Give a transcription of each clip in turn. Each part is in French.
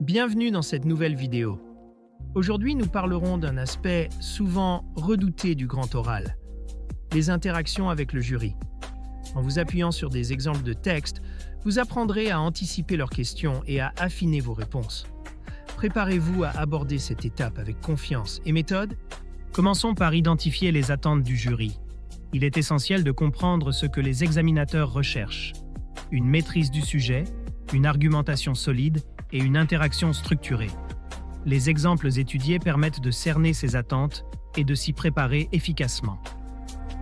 Bienvenue dans cette nouvelle vidéo. Aujourd'hui, nous parlerons d'un aspect souvent redouté du grand oral, les interactions avec le jury. En vous appuyant sur des exemples de textes, vous apprendrez à anticiper leurs questions et à affiner vos réponses. Préparez-vous à aborder cette étape avec confiance et méthode. Commençons par identifier les attentes du jury. Il est essentiel de comprendre ce que les examinateurs recherchent. Une maîtrise du sujet, une argumentation solide et une interaction structurée. Les exemples étudiés permettent de cerner ces attentes et de s'y préparer efficacement.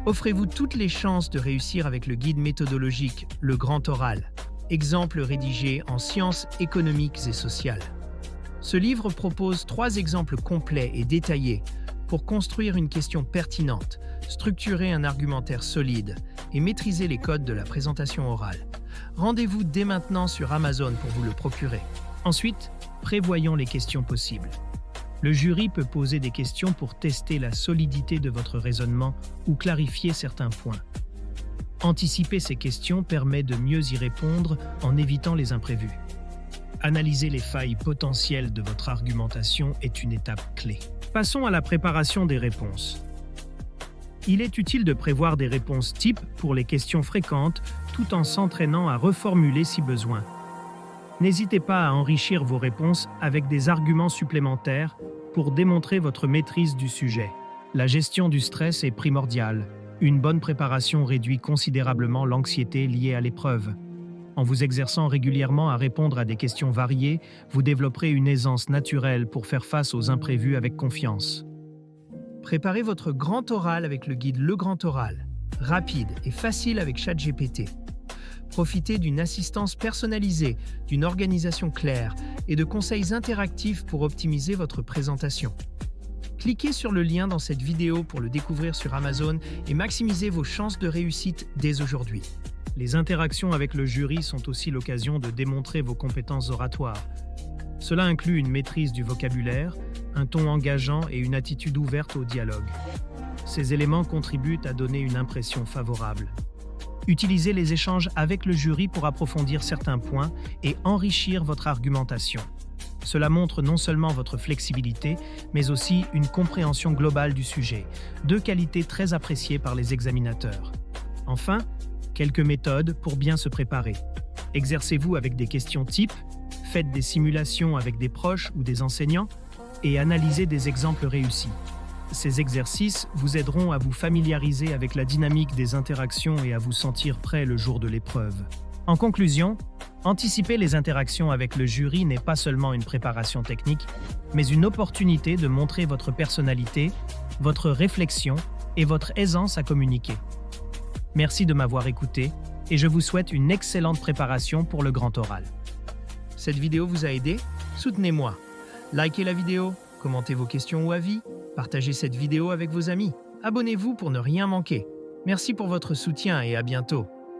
Offrez-vous toutes les chances de réussir avec le guide méthodologique Le Grand Oral, exemple rédigé en sciences économiques et sociales. Ce livre propose 3 exemples complets et détaillés pour construire une question pertinente, structurer un argumentaire solide et maîtriser les codes de la présentation orale. Rendez-vous dès maintenant sur Amazon pour vous le procurer. Ensuite, prévoyons les questions possibles. Le jury peut poser des questions pour tester la solidité de votre raisonnement ou clarifier certains points. Anticiper ces questions permet de mieux y répondre en évitant les imprévus. Analyser les failles potentielles de votre argumentation est une étape clé. Passons à la préparation des réponses. Il est utile de prévoir des réponses types pour les questions fréquentes tout en s'entraînant à reformuler si besoin. N'hésitez pas à enrichir vos réponses avec des arguments supplémentaires pour démontrer votre maîtrise du sujet. La gestion du stress est primordiale. Une bonne préparation réduit considérablement l'anxiété liée à l'épreuve. En vous exerçant régulièrement à répondre à des questions variées, vous développerez une aisance naturelle pour faire face aux imprévus avec confiance. Préparez votre grand oral avec le guide Le Grand Oral, rapide et facile avec ChatGPT. Profitez d'une assistance personnalisée, d'une organisation claire et de conseils interactifs pour optimiser votre présentation. Cliquez sur le lien dans cette vidéo pour le découvrir sur Amazon et maximisez vos chances de réussite dès aujourd'hui. Les interactions avec le jury sont aussi l'occasion de démontrer vos compétences oratoires. Cela inclut une maîtrise du vocabulaire, un ton engageant et une attitude ouverte au dialogue. Ces éléments contribuent à donner une impression favorable. Utilisez les échanges avec le jury pour approfondir certains points et enrichir votre argumentation. Cela montre non seulement votre flexibilité, mais aussi une compréhension globale du sujet, 2 qualités très appréciées par les examinateurs. Enfin, quelques méthodes pour bien se préparer. Exercez-vous avec des questions types, faites des simulations avec des proches ou des enseignants et analysez des exemples réussis. Ces exercices vous aideront à vous familiariser avec la dynamique des interactions et à vous sentir prêt le jour de l'épreuve. En conclusion, anticiper les interactions avec le jury n'est pas seulement une préparation technique, mais une opportunité de montrer votre personnalité, votre réflexion et votre aisance à communiquer. Merci de m'avoir écouté et je vous souhaite une excellente préparation pour le grand oral. Cette vidéo vous a aidé? Soutenez-moi. Likez la vidéo, commentez vos questions ou avis, partagez cette vidéo avec vos amis. Abonnez-vous pour ne rien manquer. Merci pour votre soutien et à bientôt.